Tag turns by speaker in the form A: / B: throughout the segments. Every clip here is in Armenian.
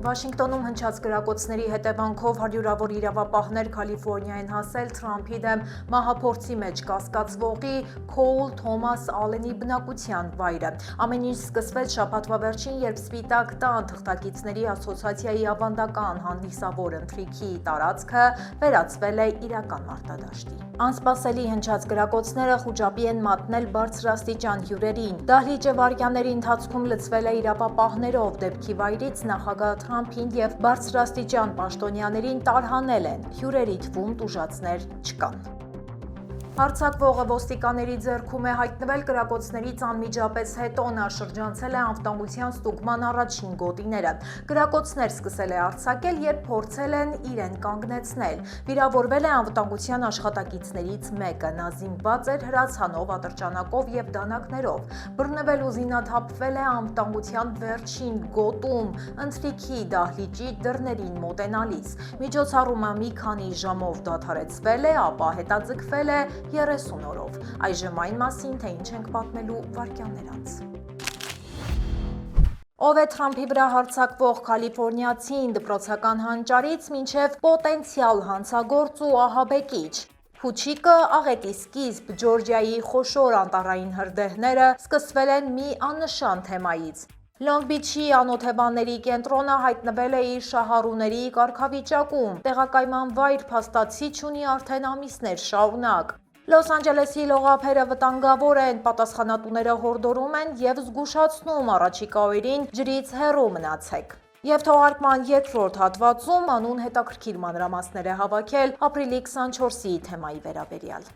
A: Վաշինգտոնում հնչած գրակոծների հետևանքով հարյուրավոր իրավապահներ Կալիֆորնիա են հասել Թրամփի դեմ մահափորձի մեջ կասկածվողի Քոուլ Թոմաս Ալենի բնակության վայրը։ Ամեն ինչ սկսվեց շաբաթվա վերջին, երբ Սպիտակ տան թղթակիցների ասոցիացիայի ավանդական հանդիսավոր ընթրիքի տարածքը վերածվել է իրական մարտադաշտի։ Անսպասելի հնչած գրակոծները խուճապի են մատնել բարձրաստիճան հյուրերին։ Դահլիճը վայրկյանների ընթացքում լցվել է իրավապահներով, դեպքի վայրից նախագահ Թրամփին եւ բարձրաստիճան պաշտոնյաներին տարհանել են, հյուրերի թվում տուժածներ չկան։ Հարձակվողը ոստիկանների ձեռքում է հայտնվել գրակոծներից անմիջապես հետո նա շրջանցել է անվտանգության ստուգման առաջին գոտիները։ Գրակոծներ սկսել է արձակել, երբ փորձել են իրեն կանգնեցնել։ Վիրավորվել է անվտանգության աշխատակիցներից մեկը, նա զինված էր հրացանով, ատրճանակով եւ դանակներով։ Բռնվել ու զինաթափվել է անվտանգության վերջին գոտում, ընթրիքի դահլիճի դռներին մոտենալիս։ Միջոցառումը մի քանի ժամով դադարեցվել է, ապա հետաձգվել է 30 օրով։ Այժմ այն մասին, թե ինչ ենք պատմելու վայրկյաններ անց։ Ով է Թրամփի վրա հարձակվող կալիֆորնիացին դպրոցական հանճարից մինչև պոտենցիալ հանցագործ ու ահաբեկիչ։ Փուչիկը աղետի սկիզբ Ջորջիայի խոշոր անտառային հրդեհները սկսվել են մի աննշան թեմայից։ Լոնգ Բիչի անօթեբանների կենտրոնը հայտնվել է իր շահառուների կարգավիճակում։ Տեղակայման վայր փաստացի չունի արդեն ամիսներ շարունակ։ Լոս Անջելեսի լողափերը վտանգավոր են, պատասխանատուները հորդորում են եւ զգուշացնում առաջիկա օրերին ջրից հեռու մնացեք։ Եվ թողարկման երկրորդ հատվածում անուն հետաքրքիր մանրամասներ է հավաքել ապրիլի 24-ի թեմայի վերաբերյալ։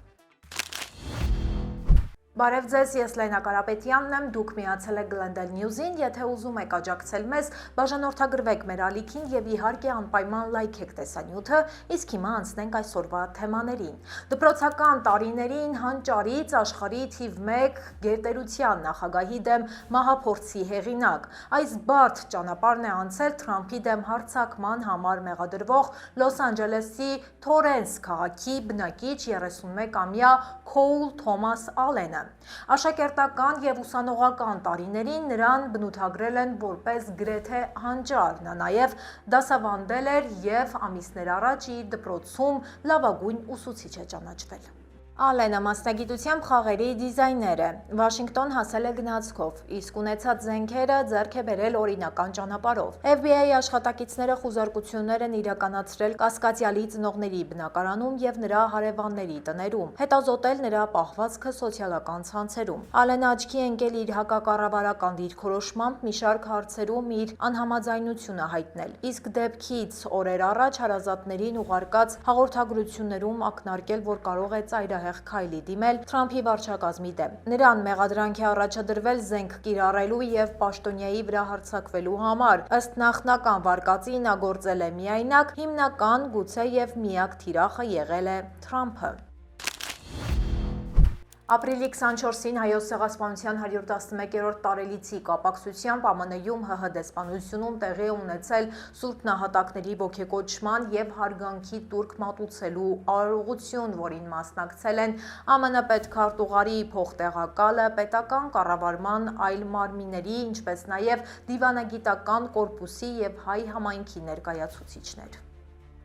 A: Բարև ձեզ, ես Լենա Կարապետյանն եմ, դուք միացել եք Glendale News-ին, եթե ուզում եք աջակցել մեզ, բաժանորդագրվեք մեր ալիքին եւ իհարկե անպայման լայքեք տեսանյութը, իսկ հիմա անցնենք այսօրվա թեմաներին։ Դպրոցական տարիներին հանճարից աշխարհի թիվ 1 գերտերության նախագահի դեմ մահափորձի հեղինակ։ Այս բարդ ճանապարհն է անցել Թրամփի դեմ հարձակման համար մեղադրվող Լոս Անջելեսի Թորենս քաղաքի բնակիչ 31-ամյա Քոուլ Թոմաս Ալենը։ Աշակերտական եւ ուսանողական տարիներին նրան բնութագրել են որպես գրեթե հանճար, նա նաեւ դասավանդել էր եւ ամիսներ առաջ իր դպրոցում լավագույն ուսուցիչ է ճանաչվել։ Ալենը մասնագիտությամբ խաղերի դիզայներ է, Վաշինգտոն հասել է գնացքով, իսկ ունեցած զենքերը ձեռք է բերել օրինական ճանապարհով։ FBI աշխատակիցները խուզարկություններ են իրականացրել կասկածյալի ծնողների բնակարանում եւ նրա հարևանների տներում, հետազոտել նրա պահվածքը սոցիալական ցանցերում։ Ալենը աչքի է ընկել իր հակակառավարական դիրքորոշմամբ մի շարք հարցերում իր անհամաձայնությունը հայտնել, իսկ դեպքից օրեր առաջ հարազատներին ուղարկած հաղորդագրություններում ակնարկել, որ կարող է ծայրահեղ քայլի դիմել Թրամփի վարչակազմի դեմ։ Նրան մեղադրանք է առաջադրվել զենք կիրառելու եւ պաշտոնյայի վրա հարձակվելու համար։ Ըստ նախնական վարկածի նա գործել է միայնակ, հիմնական, գուցե եւ միակ թիրախը եղել է Թրամփը։ Ապրիլի 24-ին Հայոց ցեղասպանության 111-րդ տարելիցի կապակցությամբ ԱՄՆ-ում ՀՀ դեսպանությունում տեղի է ունեցել Սուրբ նահատակների ոգեկոչման եւ հարգանքի տուրք մատուցելու արարողություն, որին մասնակցել են ԱՄՆ պետքարտուղարի փոխտեղակալը, պետական կառավարման այլ մարմինների, ինչպես նաեւ դիվանագիտական կորպուսի եւ հայ համայնքի ներկայացուցիչներ։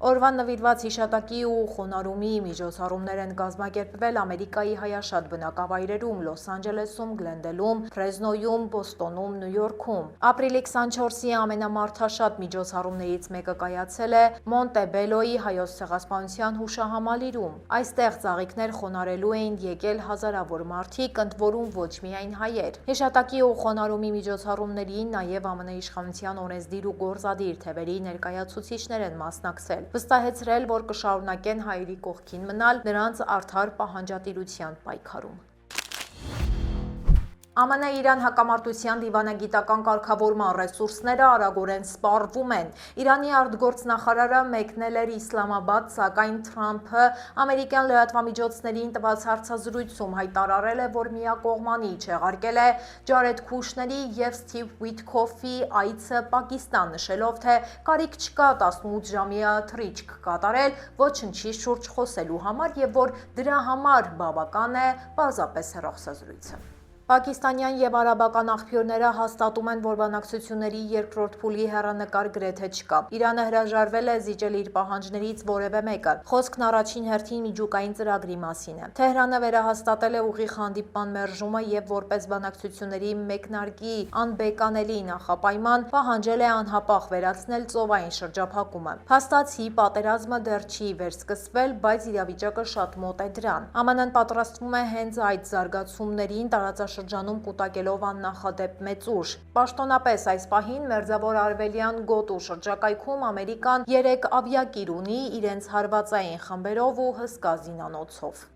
A: Օրվան նվիրված հիշատակի ու խոնարհումի միջոցառումներ են կազմակերպվել Ամերիկայի հայաշատ բնակավայրերում՝ Լոս Անջելեսում, Գլենդելում, Ֆրեզնոյում, Բոստոնում, Նյու Յորքում։ Ապրիլի 24-ի ամենամարդաշատ միջոցառումներից մեկը կայացել է Մոնտեբելոյի հայոց ցեղասպանության հուշահամալիրում։ Այստեղ ծաղիկներ խոնարհելու էին եկել հազարավոր մարդիկ, ընդ որում ոչ միայն հայեր։ Հիշատակի ու խոնարհումի միջոցառումներին նաև ԱՄՆ իշխանության օրենսդիր ու գործադիր թևերի ներկայացուցիչներ են մասնակցել, վստահեցրել, որ կշարունակեն հայերի կողքին մնալ նրանց արդար պահանջատիրության պայքարում։ ԱՄՆ-Իրան հակամարտության դիվանագիտական կարգավորման ռեսուրսները արագորեն սպառվում են։ Իրանի արտգործնախարարը մեկնել էր Իսլամաբադ, սակայն Թրամփը ամերիկյան լրատվամիջոցներին տված հարցազրույցում հայտարարել է, որ միակողմանի չեղարկել է Ջարեդ Քուշների եւ Սթիվ Ուիթքոֆի այցը Պակիստան, նշելով, թե կարիք չկա 18-ժամյա թռիչք կատարել ոչնչի շուրջ խոսելու համար եւ որ դրա համար բավական է պարզապես հեռախոսազրույցը։ Պակիստանյան և արաբական աղբյուրները հաստատում են, որ բանակցությունների երկրորդ փուլի հեռանկար գրեթե չկա։ Իրանը հրաժարվել է զիջել իր պահանջներից որևէ մեկը։ Խոսքն առաջին հերթին միջուկային ծրագրի մասին է։ Թեհրանը վերահաստատել է ուղիղ հանդիպման մերժումը և որպես բանակցությունների մեկնարկի անբեկանելի նախապայման պահանջել է անհապաղ վերացնել ծովային շրջափակումը։ Փաստացի, պատերազմը դեռ չի վերսկսվել, բայց իրավիճակը շատ մոտ է դրան։ ԱՄՆ-ն պատրաստվում է հենց այդ զարգացումներին տարածաշրջանում կուտակելով աննախադեպ մեծ ուժ։ Պաշտոնապես այս պահին Մերձավոր Արևելյան գոտու շրջակայքում Ամերիկան 3 ավիակիր ունի իրենց հարվածային խմբերով ու հսկա զինանոցով։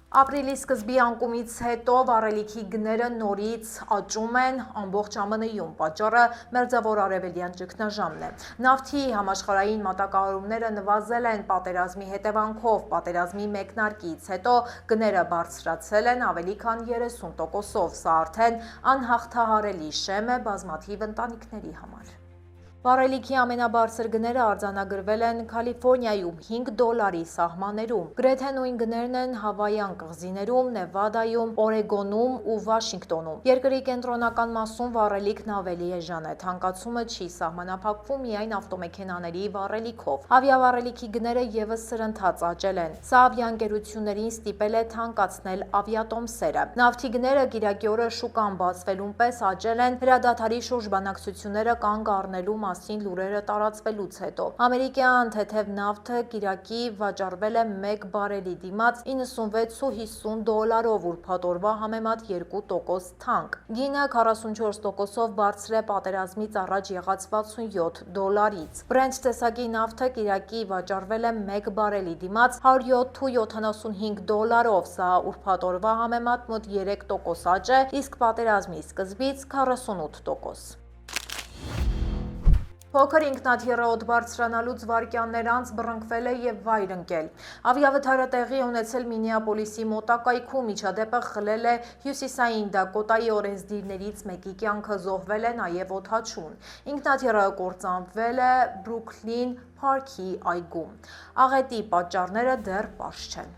A: Ապրիլի սկզբի անկումից հետո վառելիքի գները նորից աճում են ամբողջ ԱՄՆ-ում, պատճառը Մերձավոր Արևելյան ճգնաժամն է։ Նավթի համաշխարհային մատակարարումները նվազել են պատերազմի հետևանքով, պատերազմի մեկնարկից հետո գները բարձրացել են ավելի քան 30%-ով, սա արդեն անհաղթահարելի շեմ է բազմաթիվ ընտանիքների համար։ Վառելիքի ամենաբարձր գները արձանագրվել են Կալիֆոռնիայում $5 սահմաններում։ Գրեթե նույն գներն են Հավայյան կղզիներում, Նևադայում, Օրեգոնում ու Վաշինգտոնում։ Երկրի կենտրոնական մասում վառելիքն ավելի էժան է։ Թանկացումը չի սահմանափակվում միայն ավտոմեքենաների վառելիքով։ Ավիավառելիքի գները ևս սրընթաց աճել են։ Սա ավիաընկերություններին ստիպել է թանկացնել ավիատոմսերը։ Նավթի գները կիրակի օրը շուկան բացվելուն պես աճել են հրադադարի շուրջ բանակցությունները կանգ առնելու մասին լուրերը տարածվելուց հետո։ Ամերիկյան թեթև նավթը կիրակի վաճառվել է 1 բարելի դիմաց $96.50, ուրբաթ օրվա համեմատ 2% թանկ։ Գինը 44%-ով բարձր է պատերազմից առաջ եղած $67-ից։ Brent տեսակի նավթը կիրակի վաճառվել է 1 բարելի դիմաց $107.75, սա ուրբաթ օրվա համեմատ մոտ 3% աճ է, իսկ պատերազմի սկզբից 48%։ Փոքր ինքնաթիռը օդ բարձրանալուց վայրկյաններ անց բռնկվել է և վայր ընկել։ Ավիավթարը տեղի ունեցել Մինեապոլիսի մոտակայքում, միջադեպը խլել է հյուսիսային Դակոտայի օրենսդիրներից մեկի կյանքը, զոհվել է նաև օդաչուն։ Ինքնաթիռը կործանվել է Բրուքլին Փարքի այգում։ Աղետի պատճառները դեռ պարզ չեն։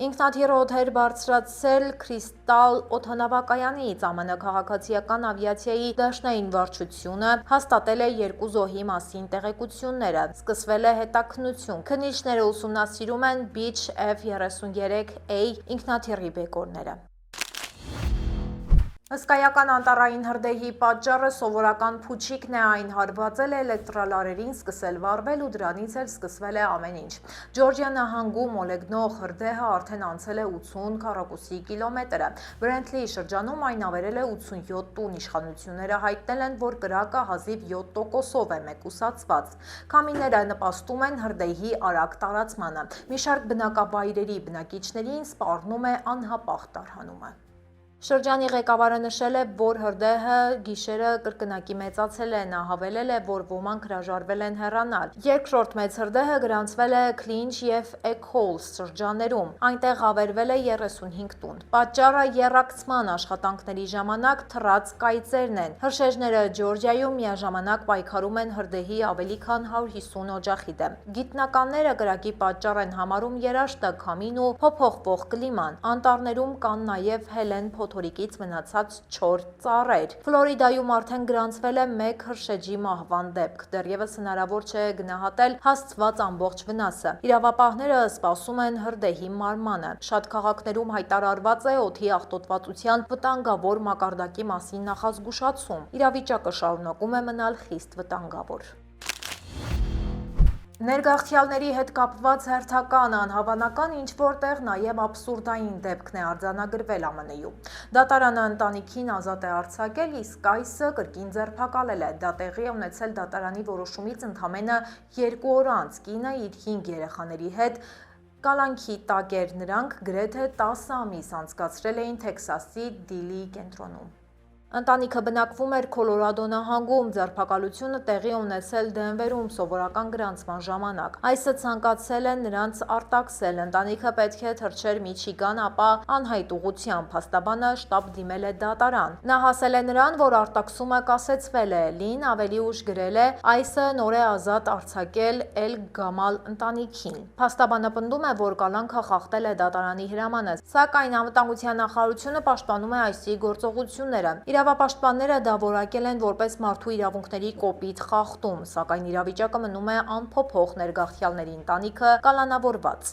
A: Ինքնաթիռը օդ էր բարձրացել Քրիստալ օդանավակայանից։ ԱՄՆ քաղաքացիական ավիացիայի դաշնային վարչությունը հաստատել է 2 զոհի մասին տեղեկությունները։ Սկսվել է հետաքննություն։ Քննիչները ուսումնասիրում են Beech F-33A ինքնաթիռի բեկորները։ Հսկայական անտառային հրդեհի պատճառը սովորական փուչիկն է, այն հարվածել է էլեկտրալարերին, սկսել վառվել ու դրանից էլ սկսվել է ամեն ինչ։ Ջորջիա նահանգում մոլեգնող հրդեհը արդեն անցել է 80 քառակուսի կիլոմետրը։ Բրենթլիի շրջանում այն ավերել է 87 տուն։ Իշխանությունները հայտնել են, որ կրակը հազիվ 7%-ով է մեկուսացված։ Քամիները նպաստում են հրդեհի արագ տարածմանը։ Մի շարք բնակավայրերի բնակիչներին սպառնում է անհապաղ տարհանումը։ Շրջանի ղեկավարը նշել է, որ հրդեհը գիշերը կրկնակի մեծացել է, նա հավելել է, որ ոմանք հրաժարվել են հեռանալ։ Երկրորդ մեծ հրդեհը գրանցվել է Քլինչ և Էքհոլս շրջաններում, այնտեղ ավերվել է 35 տուն։ Պատճառը եռակցման աշխատանքների ժամանակ թռած կայծերն են։ Հրշեջները Ջորջիայում միաժամանակ պայքարում են հրդեհի ավելի քան 150 օջախի դեմ։ Գիտնականները կրակի պատճառ են համարում երաշտը, քամին ու փոփոխվող կլիման։ Անտառներում կան նաև հելեն փոթորիկից մնացած չոր ծառեր։ Ֆլորիդայում արդեն գրանցվել է 1 հրշեջի մահվան դեպք։ Դեռևս հնարավոր չէ գնահատել հասցված ամբողջ վնասը։ Իրավապահները սպասում են հրդեհի մարմանը։ Շատ քաղաքներում հայտարարված է օդի աղտոտվածության վտանգավոր մակարդակի մասին նախազգուշացում։ Իրավիճակը շարունակում է մնալ խիստ վտանգավոր։ Ներգաղթյալների հետ կապված հերթական անհավանական ինչ-որ տեղ նաև աբսուրդային դեպքն է արձանագրվել ԱՄՆ-ում։ Դատարանը ընտանիքին ազատ է արձակել, իսկ այսը կրկին ձերբակալել է։ Դա տեղի է ունեցել դատարանի որոշումից ընդամենը 2 օր անց։ Կինը իր 5 երեխաների հետ կալանքի տակ էր, նրանք գրեթե 10 ամիս անցկացրել էին Թեքսասի Դիլի կենտրոնում։ Ընտանիքը բնակվում էր Քոլորադո նահանգում, ձերբակալությունը տեղի ունեցել Դենվերում սովորական գրանցման ժամանակ։ Այսը ցանկացել են նրանց արտաքսել, ընտանիքը պետք է թռչեր Միչիգան, ապա անհայտ ուղղությամբ, փաստաբանը շտապ դիմել է դատարան։ Նա հասել է նրան, որ արտաքսումը կասեցվել է, Լին ավելի ուշ գրել է, այսը նոր է ազատ արձակել Էլ Գամալ ընտանիքին։ Փաստաբանը պնդում է, որ կալանքը խախտել է դատարանի հրամանը, սակայն անվտանգության նախարարությունը պաշտպանում է այսի գործողությունները։ Իրավապաշտպանները դա որակել են որպես մարդու իրավունքների կոպիտ խախտում, սակայն իրավիճակը մնում է անփոփոխ, ներգաղթյալների ընտանիքը կալանավորված։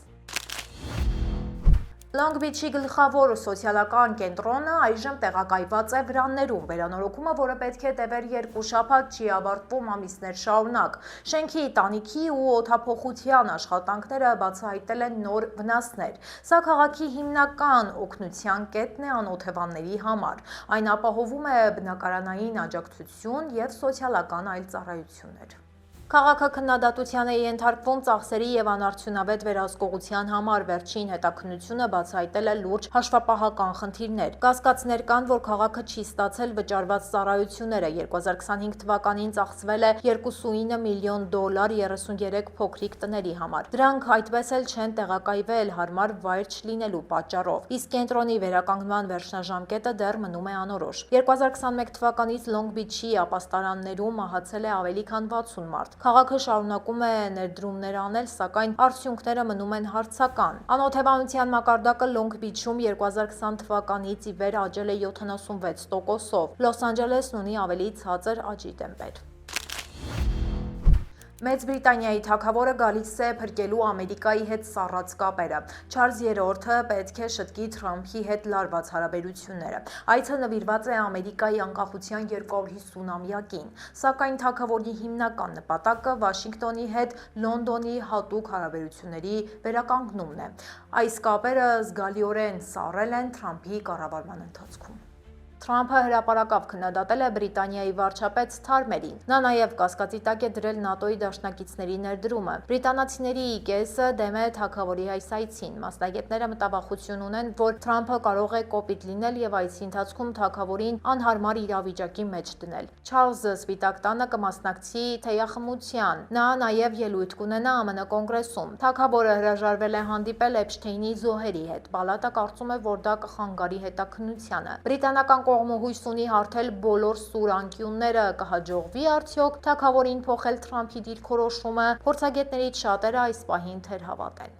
A: Լոնգ Բիչի գլխավոր սոցիալական կենտրոնը այժմ տեղակայված է վրաններում։ Վերանորոգումը, որը պետք է տևեր 2 շաբաթ, չի ավարտվում ամիսներ շարունակ։ Շենքի տանիքի ու օդափոխության աշխատանքները բացահայտել են նոր վնասներ։ Սա քաղաքի հիմնական օգնության կետն է անօթևանների համար։ Այն ապահովում է բնակարանային աջակցություն և սոցիալական այլ ծառայություններ։ Քաղաքը քննադատության է ենթարկվում ծախսերի և անարդյունավետ վերահսկողության համար։ Վերջին հետաքննությունը բացահայտել է լուրջ հաշվապահական խնդիրներ։ Կասկածներ կան, որ քաղաքը չի ստացել վճարված ծառայությունները։ 2025 թվականին ծախսվել է $29 միլիոն 33 փոքրիկ տների համար։ Դրանք այդպես էլ չեն տեղակայվել հարմար վայր չլինելու պատճառով։ Իսկ կենտրոնի վերականգնման վերջնաժամկետը դեռ մնում է անորոշ։ 2021 թվականից Լոնգ Բիչի ապաստարաններում մահացել է ավելի քան 60 մարդ։ Քաղաքը շարունակում է ներդրումներ անել, սակայն արդյունքները մնում են հարցական։ Անօթևանության մակարդակը Լոնգ Բիչում 2020 թվականից ի վեր աճել է 76%-ով։ Լոս Անջելեսն ունի ավելի ցածր աճի տեմպեր։ Մեծ Բրիտանիայի թագավորը գալիս է փրկելու Ամերիկայի հետ սառած կապերը։ Չարլզ III-ը պետք է շտկի Թրամփի հետ լարված հարաբերությունները։ Այցը նվիրված է Ամերիկայի անկախության 250-ամյակին, սակայն թագավորի հիմնական նպատակը Վաշինգտոնի հետ Լոնդոնի հատուկ հարաբերությունների վերականգնումն է։ Այս կապերը զգալիորեն սառել են Թրամփի կառավարման ընթացքում։ Թրամփը հրապարակավ քննադատել է Բրիտանիայի վարչապետ Սթարմերին։ Նա նաև կասկածի տակ է դրել ՆԱՏՕ-ի դաշնակիցների ներդրումը։ Բրիտանացիների կեսը դեմ է թագավորի այս այցին։ Մասնագետները մտավախություն ունեն, որ Թրամփը կարող է կոպիտ լինել և այցի ընթացքում թագավորին անհարմար իրավիճակի մեջ դնել։ Չարլզը Սպիտակ տանը կմասնակցի թեյախմության։ Նա նաև ելույթ կունենա ԱՄՆ կոնգրեսում։ Թագավորը հրաժարվել է հանդիպել Էփշթեյնի զոհերի հետ։ Պալատը կարծում է, որ դա կխանգարի հետաքննությանը։ Բրիտանական կողմը հույս ունի հարթել բոլոր սուր անկյունները։ Կհաջողվի արդյոք թագավորին փոխել Թրամփի դիրքորոշումը։ Փորձագետներից շատերը այս պահին թերհավատ են։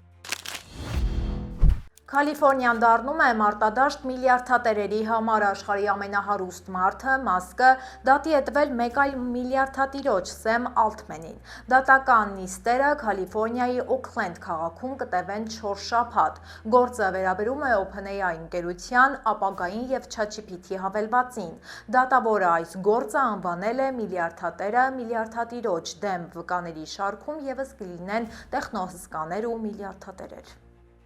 A: Կալիֆորնիան դառնում է մարտադաշտ միլիարդատերերի համար։ Աշխարհի ամենահարուստ մարդը՝ Մասկը, դատի է տվել մեկ այլ միլիարդատիրոջ՝ Սեմ Ալթմենին։ Դատական նիստերը Կալիֆորնիայի Օքլենդ քաղաքում կտևեն 4 շաբաթ։ Գործը վերաբերում է OpenAI ընկերության ապագային և ChatGPT հավելվածին։ Դատավորը այս գործը անվանել է միլիարդատերը միլիարդատիրոջ դեմ։ Վկաների շարքում ևս կլինեն տեխնոսկաներ ու միլիարդատերեր։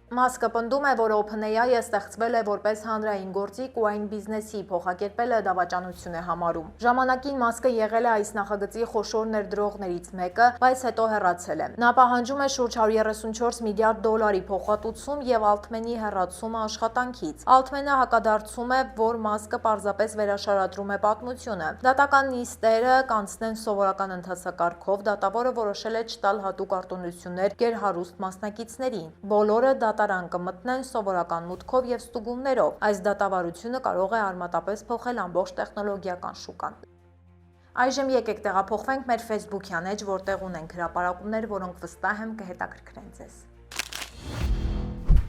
A: Մասկը պնդում է, որ OpenAI-ը ստեղծվել է որպես հանրային գործիք ու այն բիզնեսի փոխակերպելը դավաճանություն է համարում։ Ժամանակին Մասկը եղել է այս նախագծի խոշոր ներդրողներից մեկը, բայց հետո հեռացել է։ Նա պահանջում է շուրջ $134 միլիարդ փոխհատուցում և Ալթմենի հեռացումը աշխատանքից։ Ալթմենը հակադարձում է, որ Մասկը պարզապես վերաշարադրում է պատմությունը։ Դատական նիստերը կանցնեն սովորական ընթացակարգով։ Դատավորը որոշել է չտալ հատուկ արտոնություններ գերհարուստ մասնակիցներին։ Բոլորը դատարան կմտնեն սովորական մուտքով և ստուգումներով։ Այս դատավարությունը կարող է արմատապես փոխել ամբողջ տեխնոլոգիական շուկան։ Այժմ եկեք տեղափոխվենք մեր Facebook-յան էջ, որտեղ ունենք հրապարակումներ, որոնք վստահ եմ կհետաքրքրեն ձեզ։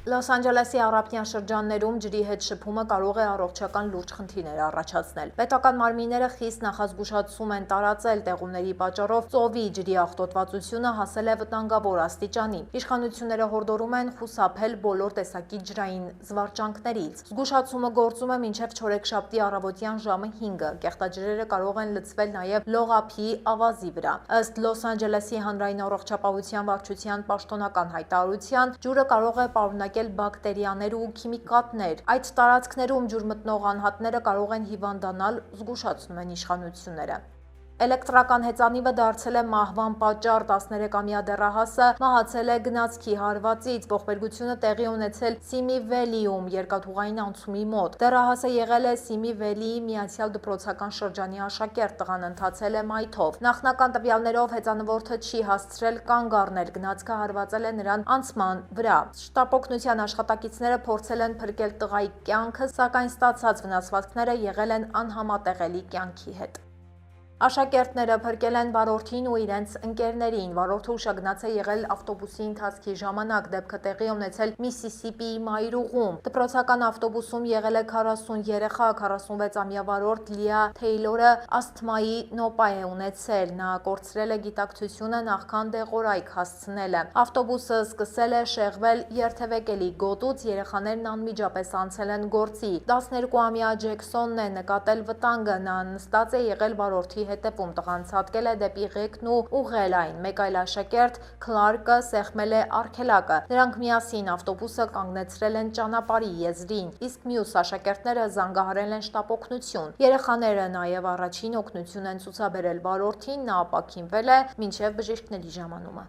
A: Լոս Անջելեսի առափնյա շրջաններում ջրի հետ շփումը կարող է առողջական լուրջ խնդիրներ առաջացնել։ Պետական մարմինները խիստ նախազգուշացում են տարածել տեղումների պատճառով ծովի ջրի աղտոտվածությունը հասել է վտանգավոր աստիճանի։ Իշխանությունները հորդորում են խուսափել բոլոր տեսակի ջրային զվարճանքներից։ Զգուշացումը գործում է մինչև չորեքշաբթի առավոտյան ժամը 5-ը։ Կեղտաջրերը կարող են լցվել նաև լողափի ավազի վրա։ Ըստ Լոս Անջելեսի հանրային առողջապահության վարչության պաշտոնական հայտարարության, ջուրը կարող է պարունակել բակտերիաներ ու քիմիկատներ։ Այդ տարածքներում ջուր մտնող անհատները կարող են հիվանդանալ, զգուշացնում են իշխանությունները։ Էլեկտրական հեծանիվը դարձել է մահվան պատճառ, 13-ամյա դեռահասը մահացել է գնացքի հարվածից, ողբերգությունը տեղի ունեցել Սիմի Վելիում երկաթուղային անցումի մոտ։ Դեռահասը եղել է Սիմի Վելիի միացյալ դպրոցական շրջանի աշակերտ, տղան ընթացել է մայթով։ Նախնական տվյալներով հեծանվորդը չի հասցրել կանգ առնել, գնացքը հարվածել է նրան անցման վրա։ Շտապօգնության աշխատակիցները փորձել են փրկել տղայի կյանքը, սակայն ստացած վնասվածքները եղել են անհամատեղելի կյանքի հետ։ Աշակերտները փրկել են վարորդին ու իրենց ընկերներին։ Վարորդը ուշագնաց է եղել ավտոբուսի ընթացքի ժամանակ, դեպքը տեղի ունեցել Միսիսիպիի մայրուղում։ Դպրոցական ավտոբուսում եղել է 40 երեխա, 46-ամյա վարորդ Լիա Թեյլորը ասթմայի նոպա է ունեցել։ Նա կորցրել է գիտակցությունը նախքան դեղորայք հասցնելը։ Ավտոբուսը սկսել է շեղվել երթևեկելի գոտուց, երեխաներն անմիջապես անցել են գործի։ 12-ամյա Ջեքսոնն է նկատել վտանգը, նա նստած է եղել վարորդի հետևում, տղան ցատկել է դեպի ղեկն ու ուղղել այն։ Մեկ այլ աշակերտ Քլարկը սեղմել է արգելակը։ Նրանք միասին ավտոբուսը կանգնեցրել են ճանապարհի եզրին, իսկ մյուս աշակերտները զանգահարել են շտապօգնություն։ Երեխաները նաև առաջին օգնություն են ցուցաբերել վարորդին, նա ապաքինվել է մինչև բժիշկների ժամանումը։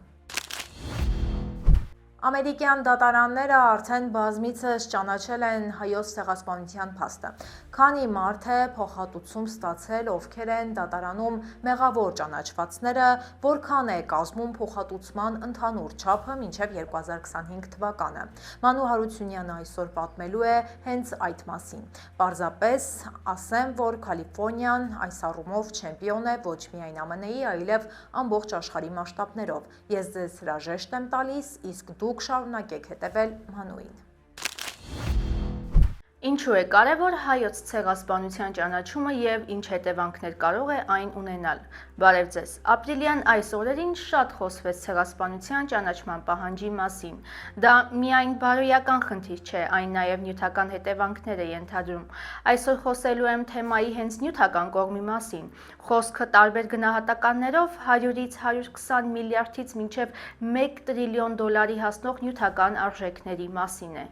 A: Ամերիկյան դատարանները արդեն բազմիցս ճանաչել են Հայոց ցեղասպանության փաստը։ Քանի մարդ է փոխհատուցում ստացել, ովքեր են դատարանում մեղավոր ճանաչվածները, որքան է կազմում փոխհատուցման ընդհանուր չափը մինչև 2025 թվականը։ Մանու Հարությունյանը այսօր պատմելու է հենց այդ մասին։ Պարզապես ասեմ, որ Կալիֆոռնիան այս առումով չեմպիոն է ոչ միայն ԱՄՆ-ի, այլև ամբողջ աշխարհի մասշտաբներով։ Ես ձեզ հրաժեշտ եմ տալիս, իսկ դուք շարունակեք հետևել Մանուին։
B: Ինչու է կարևոր հայոց ցեղասպանության ճանաչումը եւ ինչ հետևանքներ կարող է այն ունենալ։ Բարև ձեզ։ Ապրիլյան այս օրերին շատ խոսվեց ցեղասպանության ճանաչման պահանջի մասին։ Դա միայն բարոյական խնդիր չէ, այն նաեւ նյութական հետևանքներ է ենթադրում։ Այսօր խոսելու եմ թեմայի հենց նյութական կողմի մասին։ Խոսքը տարբեր գնահատականներով 100-ից 120 միլիարդից մինչև 1 տրիլիոն դոլարի հասնող նյութական արժեքների մասին է։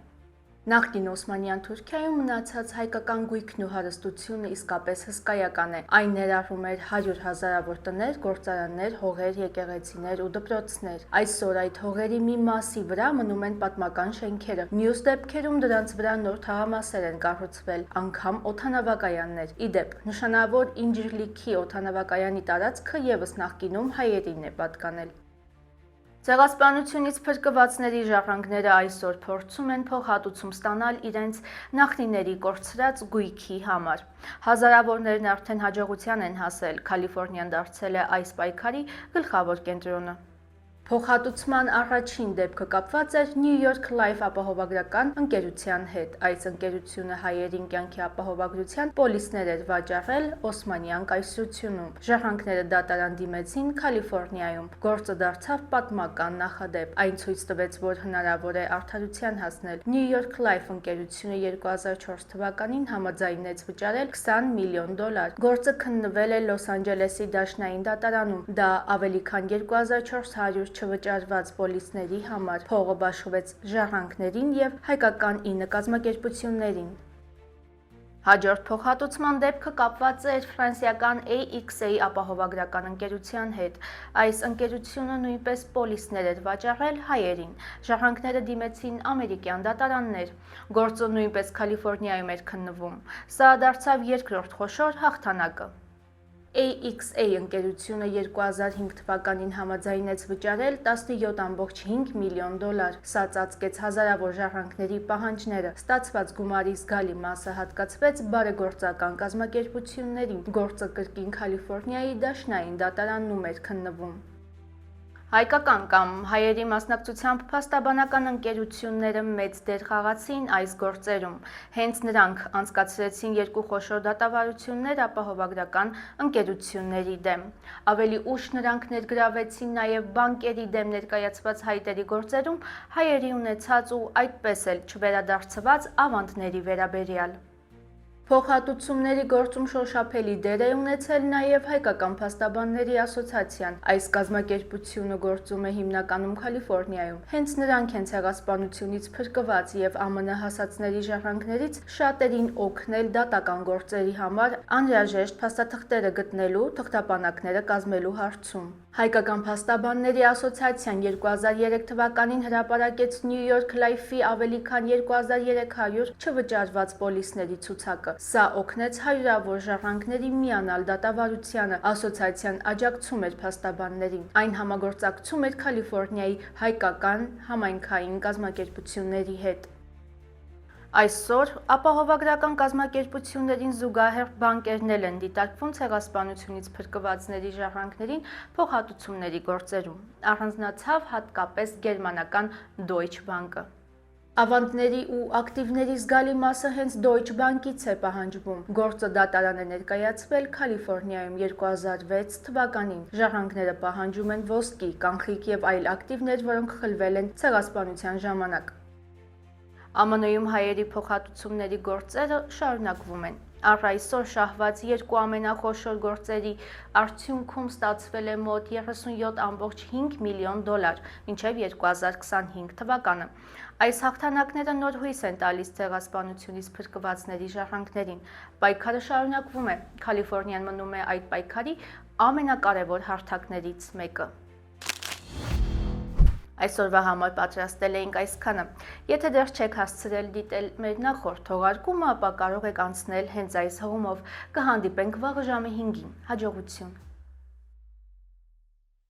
B: Նախկին Օսմանյան Թուրքիայում մնացած հայկական գույքն ու հարստությունը իսկապես հսկայական է։ Այն ներառում էր 100 հազարավոր տներ, գործարաններ, հողեր, եկեղեցիներ ու դպրոցներ։ Այսօր այդ հողերի մի մասի վրա մնում են պատմական շենքերը։ Մյուս դեպքերում դրանց վրա նոր թաղամասեր են կառուցվել, անգամ օդանավակայաններ։ Ի դեպ, նշանավոր Ինջիրլիքի օդանավակայանի տարածքը ևս նախկինում հայերին է պատկանել։ Ցեղասպանությունից փրկվածների ժառանգները այսօր փորձում են փոխհատուցում ստանալ իրենց նախնիների կորցրած գույքի համար։ Հազարավորներն արդեն հաջողության են հասել, Կալիֆոռնիան դարձել է այս պայքարի գլխավոր կենտրոնը։ Փոխհատուցման առաջին դեպքը կապված էր New York Life ապահովագրական ընկերության հետ։ Այս ընկերությունը հայերին կյանքի ապահովագրության պոլիսներ էր վաճառել Օսմանյան կայսրությունում։ Ժառանգները դատարան դիմեցին Կալիֆոռնիայում։ Գործը դարձավ պատմական նախադեպ։ Այն ցույց տվեց, որ հնարավոր է արդարության հասնել։ New York Life ընկերությունը 2004 թվականին համաձայնեց վճարել $20 միլիոն։ Գործը քննվել է Լոս Անջելեսի դաշնային դատարանում։ Դա ավելի քան 2400 չվճարված պոլիսների համար փողը բաշխվեց ժառանգներին եւ հայկական 9 կազմակերպություններին։ Հաջորդ փոխհատուցման դեպքը կապված էր ֆրանսիական AXA ապահովագրական ընկերության հետ։ Այս ընկերությունը նույնպես պոլիսներ էր վաճառել հայերին։ Ժառանգները դիմեցին ամերիկյան դատարաններ։ Գործը նույնպես Կալիֆոռնիայում էր քննվում։ Սա դարձավ երկրորդ խոշոր հաղթանակը։ AXA ընկերությունը 2005 թվականին համաձայնեց վճարել $17.5 միլիոն։ Սա ծածկեց հազարավոր ժառանգների պահանջները։ Ստացված գումարի զգալի մասը հատկացվեց բարեգործական կազմակերպություններին։ Գործը կրկին Կալիֆոռնիայի դաշնային դատարանում էր քննվում։ Հայկական կամ հայերի մասնակցությամբ փաստաբանական ընկերությունները մեծ դեր խաղացին այս գործերում։ Հենց նրանք անցկացրեցին երկու խոշոր դատավարություններ ապահովագրական ընկերությունների դեմ։ Ավելի ուշ նրանք ներգրավեցին նաև բանկերի դեմ ներկայացված հայտերի գործերում հայերի ունեցած ու այդպես էլ չվերադարձված ավանդների վերաբերյալ։ Փոխհատուցումների գործում շոշափելի դեր է ունեցել նաև Հայկական փաստաբանների ասոցիացիան։ Այս կազմակերպությունը գործում է հիմնականում Կալիֆոռնիայում։ Հենց նրանք են ցեղասպանությունից փրկված եւ ԱՄՆ հասածների ժառանգներից շատերին օգնել դատական գործերի համար անհրաժեշտ փաստաթղթերը գտնելու, թղթապանակները կազմելու հարցում։ Հայկական փաստաբանների ասոցիացիան 2003 թվականին հրապարակեց Նյու Յորք Լայֆի ավելի քան 2300 չվճարված պոլիսների ցուցակը։ Սա օգնեց հարյուրավոր ժառանգների միանալ դատավարությանը։ Ասոցիացիան աջակցում էր փաստաբաններին։ Այն համագործակցում էր Կալիֆոռնիայի հայկական համայնքային կազմակերպությունների հետ։ Այսօր ապահովագրական կազմակերպություններին զուգահեռ բանկերն են դիտարկվում ցեղասպանությունից փրկվածների ժառանգներին փոխհատուցումների գործերում։ Առանձնացավ հատկապես գերմանական Deutsche Bank-ը։ Ավանդների ու ակտիվների զգալի մասը հենց Deutsche Bank-ից է պահանջվում։ Գործը դատարան է ներկայացվել Կալիֆոռնիայում 2006 թվականին։ Ժառանգները պահանջում են ոսկի, կանխիկ եւ այլ ակտիվներ, որոնք խլվել են ցեղասպանության ժամանակ։ ԱՄՆ-ում հայերի փոխհատուցումների գործերը շարունակվում են։ Առ այսօր շահված երկու ամենախոշոր գործերի արդյունքում ստացվել է մոտ 37.5 միլիոն դոլար մինչև 2025 թվականը։ Այս հաղթանակները նոր հույս են տալիս ցեղասպանությունից փրկվածների ժառանգներին։ Պայքարը շարունակվում է։ Կալիֆոռնիան մնում է այդ պայքարի ամենակարևոր հարթակներից մեկը։ Այսօրվա համար պատրաստել էինք այսքանը։ Եթե դեռ չեք հասցրել դիտել մեր նախորդ թողարկումը, ապա կարող եք անցնել հենց այս հողումով։ Կհանդիպենք վաղը ժամը 5-ին։ Հաջողություն։